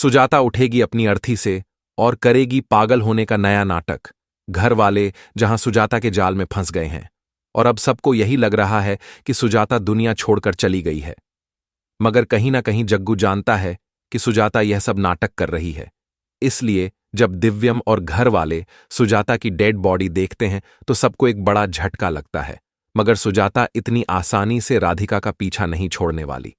सुजाता उठेगी अपनी अर्थी से और करेगी पागल होने का नया नाटक। घर वाले जहां सुजाता के जाल में फंस गए हैं और अब सबको यही लग रहा है कि सुजाता दुनिया छोड़कर चली गई है। मगर कहीं ना कहीं जग्गू जानता है कि सुजाता यह सब नाटक कर रही है। इसलिए जब दिव्यम और घर वाले सुजाता की डेड बॉडी देखते हैं तो सबको एक बड़ा झटका लगता है। मगर सुजाता इतनी आसानी से राधिका का पीछा नहीं छोड़ने वाली।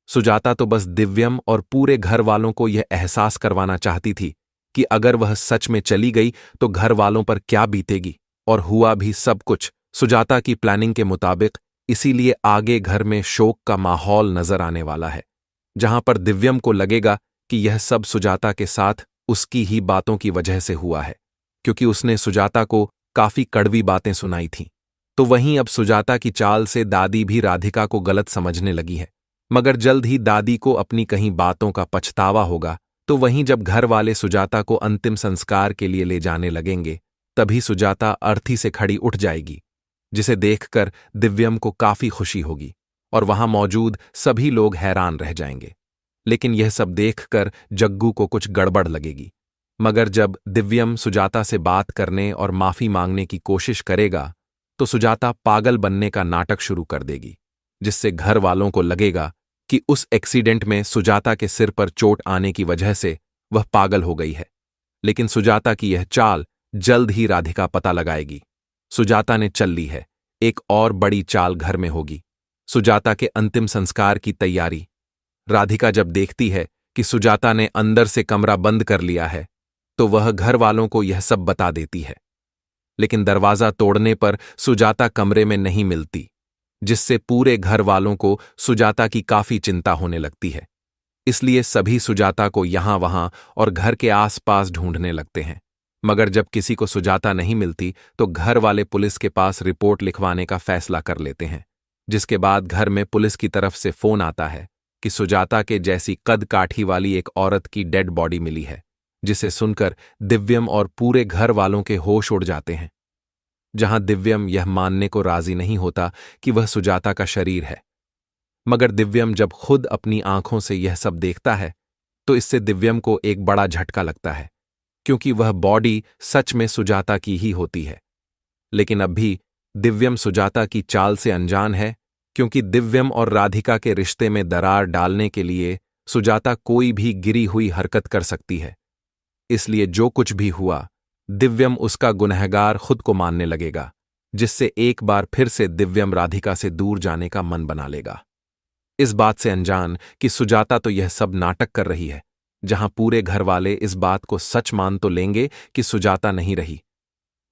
सुजाता तो बस दिव्यम और पूरे घर वालों को यह एहसास करवाना चाहती थी कि अगर वह सच में चली गई तो घर वालों पर क्या बीतेगी। और हुआ भी सब कुछ सुजाता की प्लानिंग के मुताबिक। इसीलिए आगे घर में शोक का माहौल नजर आने वाला है, जहां पर दिव्यम को लगेगा कि यह सब सुजाता के साथ उसकी ही बातों की वजह से हुआ है, क्योंकि उसने सुजाता को काफी कड़वी बातें सुनाई थीं। तो वहीं अब सुजाता की चाल से दादी भी राधिका को गलत समझने लगी है। मगर जल्द ही दादी को अपनी कहीं बातों का पछतावा होगा। तो वहीं जब घर वाले सुजाता को अंतिम संस्कार के लिए ले जाने लगेंगे, तभी सुजाता अर्थी से खड़ी उठ जाएगी, जिसे देखकर दिव्यम को काफी खुशी होगी और वहां मौजूद सभी लोग हैरान रह जाएंगे। लेकिन यह सब देखकर जग्गू को कुछ गड़बड़ लगेगी। मगर जब दिव्यम सुजाता से बात करने और माफी मांगने की कोशिश करेगा तो सुजाता पागल बनने का नाटक शुरू कर देगी, जिससे घर वालों को लगेगा कि उस एक्सीडेंट में सुजाता के सिर पर चोट आने की वजह से वह पागल हो गई है। लेकिन सुजाता की यह चाल जल्द ही राधिका पता लगाएगी। सुजाता ने चल ली है। एक और बड़ी चाल घर में होगी, सुजाता के अंतिम संस्कार की तैयारी। राधिका जब देखती है कि सुजाता ने अंदर से कमरा बंद कर लिया है तो वह घर वालों को यह सब बता देती है। लेकिन दरवाजा तोड़ने पर सुजाता कमरे में नहीं मिलती, जिससे पूरे घर वालों को सुजाता की काफी चिंता होने लगती है। इसलिए सभी सुजाता को यहां वहां और घर के आसपास ढूंढने लगते हैं। मगर जब किसी को सुजाता नहीं मिलती तो घर वाले पुलिस के पास रिपोर्ट लिखवाने का फैसला कर लेते हैं, जिसके बाद घर में पुलिस की तरफ से फोन आता है कि सुजाता के जैसी कद काठी वाली एक औरत की डेड बॉडी मिली है, जिसे सुनकर दिव्यम और पूरे घर वालों के होश उड़ जाते हैं। जहां दिव्यम यह मानने को राजी नहीं होता कि वह सुजाता का शरीर है। मगर दिव्यम जब खुद अपनी आंखों से यह सब देखता है तो इससे दिव्यम को एक बड़ा झटका लगता है, क्योंकि वह बॉडी सच में सुजाता की ही होती है। लेकिन अब भी दिव्यम सुजाता की चाल से अनजान है, क्योंकि दिव्यम और राधिका के रिश्ते में दरार डालने के लिए सुजाता कोई भी गिरी हुई हरकत कर सकती है। इसलिए जो कुछ भी हुआ, दिव्यम उसका गुनहगार खुद को मानने लगेगा, जिससे एक बार फिर से दिव्यम राधिका से दूर जाने का मन बना लेगा। इस बात से अनजान कि सुजाता तो यह सब नाटक कर रही है, जहां पूरे घर वाले इस बात को सच मान तो लेंगे कि सुजाता नहीं रही।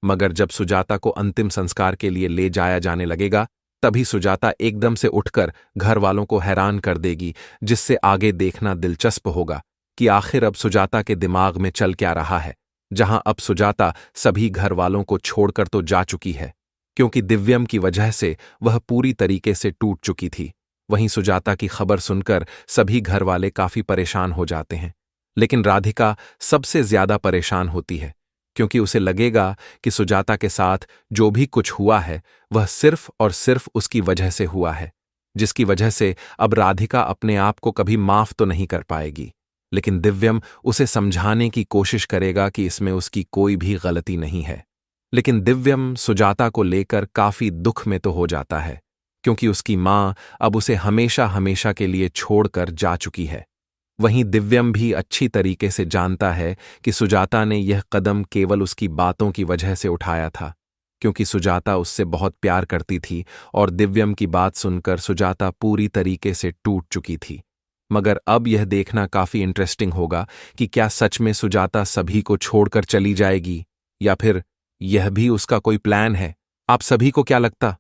मगर जब सुजाता को अंतिम संस्कार के लिए ले जाया जाने लगेगा, तभी सुजाता एकदम से उठकर घर वालों को हैरान कर देगी, जिससे आगे देखना दिलचस्प होगा कि आखिर अब सुजाता के दिमाग में चल क्या रहा है। जहां अब सुजाता सभी घर वालों को छोड़कर तो जा चुकी है, क्योंकि दिव्यम की वजह से वह पूरी तरीके से टूट चुकी थी। वहीं सुजाता की खबर सुनकर सभी घर वाले काफी परेशान हो जाते हैं। लेकिन राधिका सबसे ज्यादा परेशान होती है, क्योंकि उसे लगेगा कि सुजाता के साथ जो भी कुछ हुआ है वह सिर्फ और सिर्फ उसकी वजह से हुआ है, जिसकी वजह से अब राधिका अपने आप को कभी माफ तो नहीं कर पाएगी। लेकिन दिव्यम उसे समझाने की कोशिश करेगा कि इसमें उसकी कोई भी गलती नहीं है। लेकिन दिव्यम सुजाता को लेकर काफी दुख में तो हो जाता है, क्योंकि उसकी मां अब उसे हमेशा हमेशा के लिए छोड़कर जा चुकी है। वहीं दिव्यम भी अच्छी तरीके से जानता है कि सुजाता ने यह कदम केवल उसकी बातों की वजह से उठाया था, क्योंकि सुजाता उससे बहुत प्यार करती थी और दिव्यम की बात सुनकर सुजाता पूरी तरीके से टूट चुकी थी। मगर अब यह देखना काफी इंटरेस्टिंग होगा कि क्या सच में सुजाता सभी को छोड़कर चली जाएगी, या फिर यह भी उसका कोई प्लान है। आप सभी को क्या लगता?